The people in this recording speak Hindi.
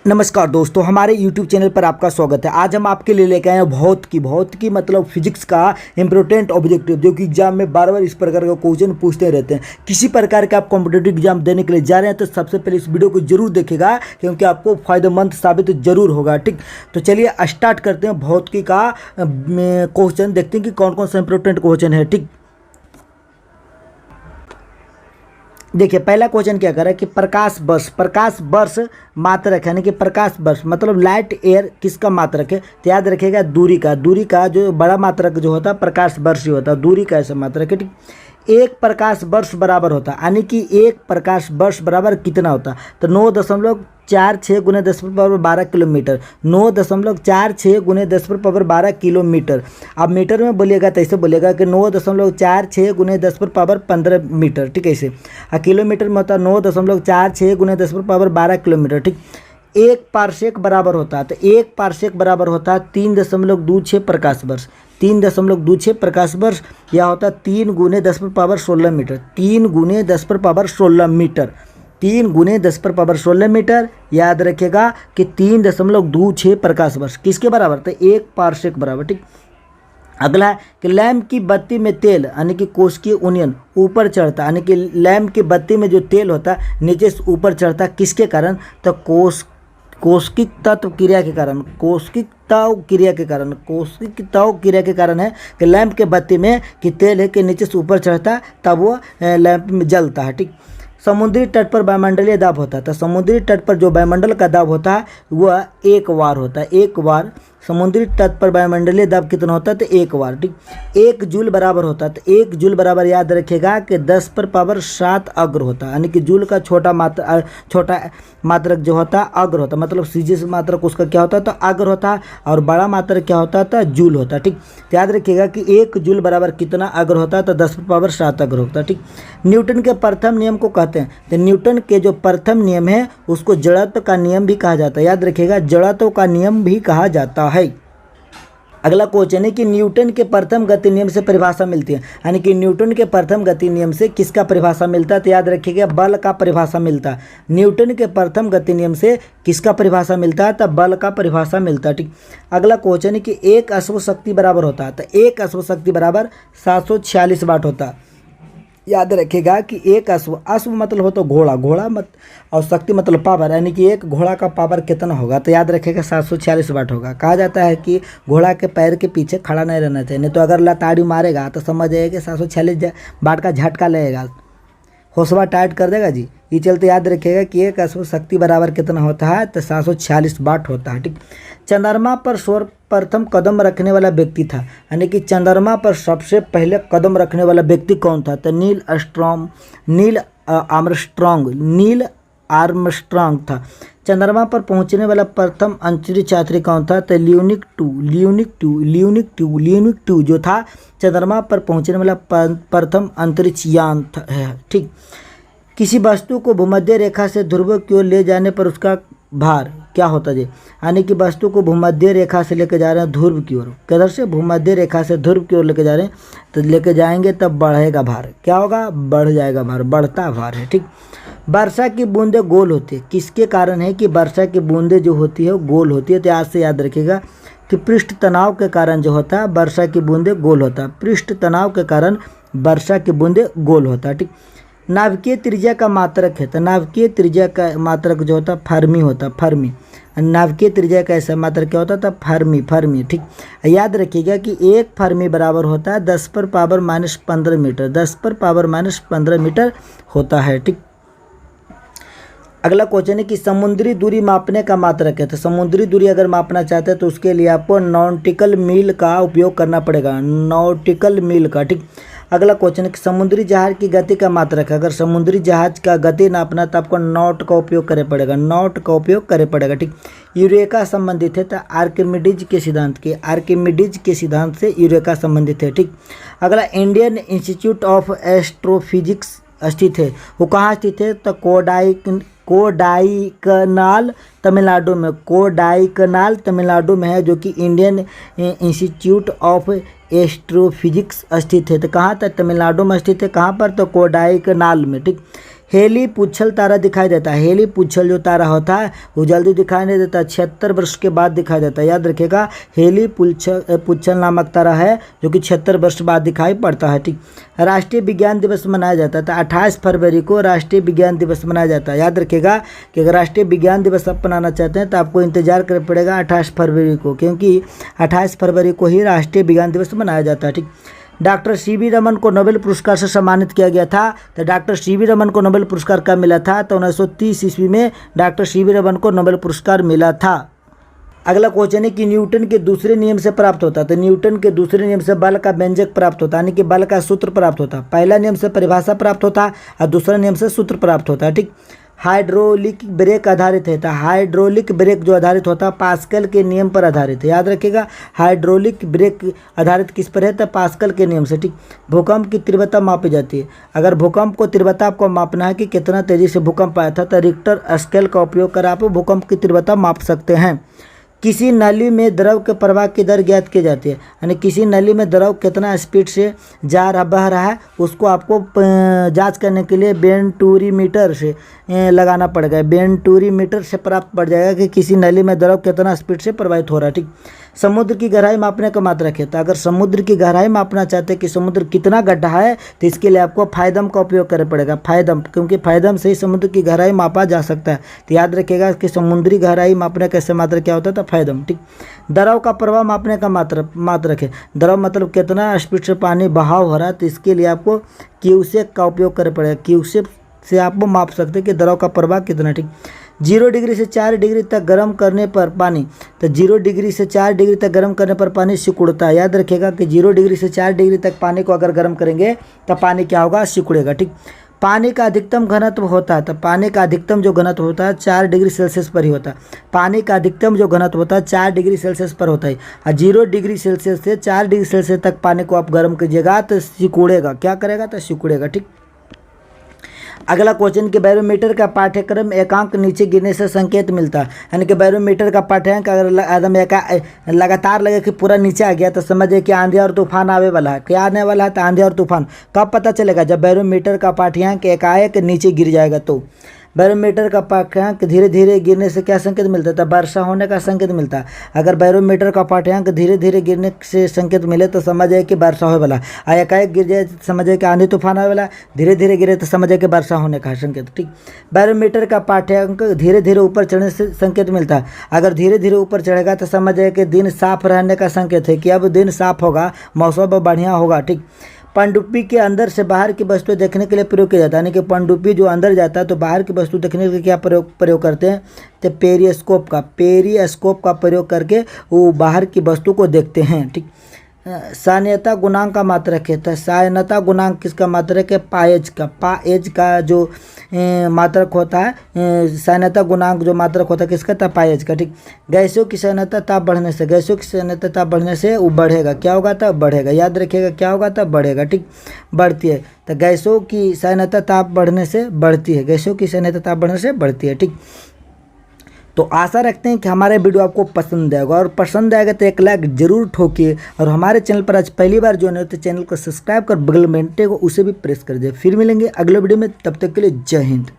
नमस्कार दोस्तों, हमारे YouTube चैनल पर आपका स्वागत है। आज हम आपके लिए लेके आए हैं भौतिकी मतलब फिजिक्स का इम्पोर्टेंट ऑब्जेक्टिव, जो कि एग्जाम में बार बार इस प्रकार का क्वेश्चन पूछते रहते हैं। किसी प्रकार का आप कॉम्पिटेटिव एग्जाम देने के लिए जा रहे हैं तो सबसे पहले इस वीडियो को जरूर देखेगा, क्योंकि आपको फायदेमंद साबित जरूर होगा। ठीक, तो चलिए स्टार्ट करते हैं भौतिकी का क्वेश्चन। देखते हैं कि कौन कौन सा इंपोर्टेंट क्वेश्चन है। ठीक, देखिए पहला क्वेश्चन क्या कर रहा है कि प्रकाश वर्ष मात्रक, यानी कि प्रकाश वर्ष मतलब लाइट एयर किसका मात्रक है। तो याद रखिएगा दूरी का जो बड़ा मात्रक जो होता है प्रकाश वर्ष ही होता है, दूरी का ऐसा मात्रक है। ठीक, एक प्रकाश वर्ष बराबर होता है, यानी कि एक प्रकाश वर्ष बराबर कितना होता है। तो 9.46 × 10⁻12 किलोमीटर, 9.46 × 10⁻12 किलोमीटर। अब मीटर में बोलिएगा तो ऐसे बोलिएगा कि 9.46 × 10⁻15 मीटर। ठीक है, ऐसे। किलोमीटर में होता है 9.46 × 10⁻12 किलोमीटर। ठीक, एक पारसेक बराबर होता है, तो एक पारसेक बराबर होता है 3.26 प्रकाश वर्ष। 3.26 प्रकाश वर्ष यह होता है 3 × 10⁻16 मीटर। 3 × 10⁻16 metre, 3 × 10⁻16 metre. याद रखिएगा कि 3.26 प्रकाश वर्ष किसके बराबर, तो एक पारसेक बराबर। ठीक, अगला है कि लैंप की बत्ती में तेल, यानी कि कोशिकीय उन्नयन ऊपर चढ़ता, यानी कि लैंप की बत्ती में जो तेल होता है नीचे से ऊपर चढ़ता किसके कारण, तो कोशिकिक तत्व क्रिया के कारण, कोशिकिक ताव क्रिया के कारण है कि लैंप के बत्ती में कि तेल है कि नीचे से ऊपर चढ़ता है, तब वो लैंप में जलता है। ठीक, समुद्री तट पर वायुमंडलीय दाब होता है, तो समुद्री तट पर जो वायुमंडल का दाब होता है वह 1 वार होता है। 1 वार समुद्री तट पर वायुमंडलीय दाब कितना होता है, तो 1 वार। ठीक, 1 जूल बराबर होता है, तो 1 जूल बराबर याद रखिएगा कि 10⁻7 अग्र होता है, यानी कि जूल का छोटा मात्रक जो होता है अग्र होता है, मतलब सीधे से मात्रक उसका क्या होता है, तो अग्र होता है, और बड़ा मात्रक क्या होता है, तो जूल होता है। ठीक, तो याद रखिएगा कि 1 जूल बराबर कितना अग्र होता है, तो 10⁻7 अग्र होता है। ठीक, न्यूटन के प्रथम नियम को कहते हैं, तो न्यूटन के जो प्रथम नियम है उसको जड़त्व का नियम भी कहा जाता है। याद रखिएगा जड़त्व का नियम भी कहा जाता है। अगला क्वेश्चन है कि न्यूटन के प्रथम गति नियम से परिभाषा मिलती है, यानी कि न्यूटन के प्रथम गति नियम से किसका परिभाषा मिलता है, तो याद रखिएगा बल का परिभाषा मिलता है। न्यूटन के प्रथम गति नियम से किसका परिभाषा मिलता है, तो बल का परिभाषा मिलता है। ठीक, अगला क्वेश्चन है कि एक अश्व शक्ति बराबर होता है, तो एक अश्व शक्ति बराबर 746 वाट होता है। याद रखिएगा कि एक अश्व मतलब हो तो घोड़ा मत, और शक्ति मतलब पावर, यानी कि एक घोड़ा का पावर कितना होगा, तो याद रखिएगा 746 वाट होगा। कहा जाता है कि घोड़ा के पैर के पीछे खड़ा नहीं रहना चाहिए, नहीं तो अगर लताड़ी मारेगा तो समझ जाइए कि 746 वाट का झटका लगेगा, हौसला टाइट कर देगा जी। ये चलते याद रखिएगा कि एक अश्व शक्ति बराबर कितना होता है, तो 746 वाट होता है। ठीक, चंद्रमा पर सर्वप्रथम कदम रखने वाला व्यक्ति था, यानी कि चंद्रमा पर सबसे पहले कदम रखने वाला व्यक्ति कौन था, तो नील आर्मस्ट्रॉन्ग था। चंद्रमा पर पहुंचने वाला प्रथम अंतरिक्ष यात्री कौन था, तो लियोनिक टू जो था चंद्रमा पर पहुंचने वाला प्रथम अंतरिक्ष यान है। ठीक, किसी वस्तु को भूमध्य रेखा से ध्रुव की ओर ले जाने पर उसका भार क्या होता है, यानी कि वस्तु को भूमध्य रेखा से लेकर जा रहे हैं ध्रुव की ओर, किधर से, भूमध्य रेखा से ध्रुव की ओर लेकर जा रहे हैं, तो लेकर जाएंगे तब बढ़ेगा भार, क्या होगा, बढ़ जाएगा भार, बढ़ता भार है। ठीक, वर्षा की बूंदें गोल होती है, किसके कारण है कि वर्षा की बूंदें जो होती है वो गोल होती है, तो आज से याद रखिएगा कि पृष्ठ तनाव के कारण जो होता है वर्षा की बूंदें गोल होता है, पृष्ठ तनाव के कारण वर्षा की बूंदें गोल होता है। ठीक, नाभिकीय त्रिज्या का मात्रक है, तो नाभिकीय त्रिज्या का मात्रक जो होता है फर्मी होता है, फर्मी। नाभिकीय त्रिज्या का ऐसा मात्रक क्या होता था, फर्मी। ठीक, याद रखिएगा कि 1 फर्मी बराबर होता है 10⁻−15 मीटर, 10⁻−15 मीटर होता है। ठीक, अगला क्वेश्चन है कि समुद्री दूरी मापने का मात्रक है, तो समुद्री दूरी अगर मापना चाहते हैं तो उसके लिए आपको नॉटिकल मील का उपयोग करना पड़ेगा, नॉटिकल मील का। ठीक, अगला क्वेश्चन है कि समुद्री जहाज की गति का मात्रक है, अगर समुद्री जहाज का गति नापना तो आपको नॉट का उपयोग करे पड़ेगा। ठीक, यूरेका संबंधित है, तो आर्किमिडीज के सिद्धांत से यूरेका संबंधित है। ठीक, अगला इंडियन इंस्टीट्यूट ऑफ एस्ट्रोफिजिक्स स्थित है, वो कहाँ स्थित है, तो कोडाईकनाल तमिलनाडु में है, जो कि इंडियन इंस्टीट्यूट ऑफ एस्ट्रोफिजिक्स स्थित है। तो कहाँ तक, तमिलनाडु में स्थित है, कहाँ पर, तो कोडाईकनाल में। ठीक, हेली पुच्छल तारा दिखाई देता है। हेली पुच्छल जो तारा होता है वो जल्दी दिखाई नहीं देता, 76 वर्ष के बाद दिखाई देता है। याद रखिएगा, हेली पुच्छल नामक तारा है जो कि 76 वर्ष बाद दिखाई पड़ता है। ठीक। राष्ट्रीय विज्ञान दिवस मनाया जाता है, तो 28 फरवरी को राष्ट्रीय विज्ञान दिवस मनाया जाता है। याद रखिएगा कि अगर राष्ट्रीय विज्ञान दिवस आप मनाना चाहते हैं तो आपको इंतजार करना पड़ेगा 28 फरवरी को, क्योंकि 28 फरवरी को ही राष्ट्रीय विज्ञान दिवस मनाया जाता है। ठीक। डॉक्टर सीवी रमन को नोबेल पुरस्कार से सम्मानित किया गया था। तो डॉक्टर सीवी रमन को नोबेल पुरस्कार कब मिला था? तो 1930 ईस्वी में डॉक्टर सीवी रमन को नोबेल पुरस्कार मिला था। अगला क्वेश्चन है कि न्यूटन के दूसरे नियम से प्राप्त होता है। तो न्यूटन के दूसरे नियम से बल का व्यंजक प्राप्त होता है, यानी कि बल का सूत्र प्राप्त होता है। पहला नियम से परिभाषा प्राप्त होता है और दूसरा नियम से सूत्र प्राप्त होता है। ठीक। हाइड्रोलिक ब्रेक आधारित है, तो हाइड्रोलिक ब्रेक जो आधारित होता है पास्कल के नियम पर आधारित है। याद रखिएगा, हाइड्रोलिक ब्रेक आधारित किस पर है? तो पास्कल के नियम से। ठीक। भूकंप की तीव्रता मापी जाती है। अगर भूकंप को तीव्रता आपको मापना है कि कितना तेजी से भूकंप आया था, तो रिक्टर स्केल का उपयोग कर आप भूकंप की तीव्रता माप सकते हैं। किसी नली में द्रव के प्रवाह की दर ज्ञात की जाती है, यानी किसी नली में द्रव कितना स्पीड से बह रहा है उसको आपको जांच करने के लिए बेंटूरीमीटर से लगाना पड़ेगा। बेंटूरीमीटर से प्राप्त पड़ जाएगा कि किसी नली में द्रव कितना स्पीड से प्रवाहित हो रहा है। ठीक। समुद्र की गहराई मापने का मात्रक है, तो अगर समुद्र की गहराई मापना चाहते हैं कि समुद्र कितना गड्ढा है तो इसके लिए आपको फायदम का उपयोग करना पड़ेगा। फायदम, क्योंकि फायदम से ही समुद्र की गहराई मापा जा सकता है। तो याद रखिएगा कि समुद्री गहराई मापने का मात्रक क्या होता है? तो फायदम। ठीक। द्रव का प्रवाह मापने का मात्रक है। द्रव मतलब कितना स्पीड से पानी बहाव हो रहा है, तो इसके लिए आपको क्यूसेक का उपयोग करना पड़ेगा। क्यूसेक से आप माप सकते हैं कि द्रव का प्रवाह कितना। ठीक। 0 डिग्री से 4 डिग्री तक गर्म करने पर पानी, तो 0 डिग्री से 4 डिग्री तक गर्म करने पर पानी सिकुड़ता है। याद रखिएगा कि 0 डिग्री से 4 डिग्री तक पानी को अगर गर्म करेंगे तो पानी क्या होगा? सिकुड़ेगा। ठीक। पानी का अधिकतम घनत्व होता है, तो पानी का अधिकतम जो घनत्व होता है 4 डिग्री सेल्सियस पर ही होता है। पानी का अधिकतम जो घनत्व होता है 4 डिग्री सेल्सियस पर होता है। और 0 डिग्री सेल्सियस से 4 डिग्री सेल्सियस तक पानी को आप गर्म कीजिएगा तो सिकुड़ेगा। क्या करेगा? तो सिकुड़ेगा। ठीक। अगला क्वेश्चन कि बैरोमीटर का पाठ्यक्रम एकांक नीचे गिरने से संकेत मिलता है, यानी कि बैरोमीटर का पाठ्यांक अगर एकदम लगातार लगे कि पूरा नीचे आ गया तो समझिए कि आंधी और तूफान आने वाला है। क्या आने वाला है? तो आंधी और तूफान। कब पता चलेगा? जब बैरोमीटर का पाठ्यांक एकाएक नीचे गिर जाएगा। तो बैरोमीटर का पाठ्यांक धीरे धीरे गिरने से क्या संकेत मिलता है? तो वर्षा होने का संकेत मिलता है। अगर बैरोमीटर का पाठ्यांक धीरे धीरे गिरने से संकेत मिले तो समझिए कि वर्षा होने वाला है। एकाएक गिर जाए तो समझिए कि आंधी तूफान आने वाला है। धीरे धीरे गिरे तो समझिए कि वर्षा होने का संकेत। ठीक। बैरोमीटर का पाठ्यांक धीरे धीरे ऊपर चढ़ने से संकेत मिलता है। अगर धीरे धीरे ऊपर चढ़ेगा तो समझिए कि दिन साफ रहने का संकेत है, कि अब दिन साफ होगा, मौसम बढ़िया होगा। ठीक। पनडुब्बी के अंदर से बाहर की वस्तु देखने के लिए प्रयोग किया जाता है, यानी कि पनडुब्बी जो अंदर जाता है तो बाहर की वस्तु देखने के लिए क्या प्रयोग करते हैं? तो पेरिस्कोप का प्रयोग करके वो बाहर की वस्तु को देखते हैं। ठीक। सान्यता गुणांक का मात्रक है, तो सान्यता गुणांक किसका मात्रक है? पाएज का जो मात्रक होता है, सान्यता गुणांक जो मात्रक होता है किसका? तो पाएज का। ठीक। गैसों की सान्यता ताप बढ़ने से वो बढ़ेगा। क्या होगा? तो बढ़ेगा। याद रखिएगा क्या होगा? तो बढ़ेगा। ठीक। बढ़ती है, तो गैसों की सान्यता ताप बढ़ने से बढ़ती है। ठीक। तो आशा रखते हैं कि हमारे वीडियो आपको पसंद आएगा, और पसंद आएगा तो एक लाइक जरूर ठोकिए, और हमारे चैनल पर आज पहली बार ज्वाइन हो तो चैनल को सब्सक्राइब कर बगल में घंटे को उसे भी प्रेस कर दीजिए। फिर मिलेंगे अगले वीडियो में, तब तक के लिए जय हिंद।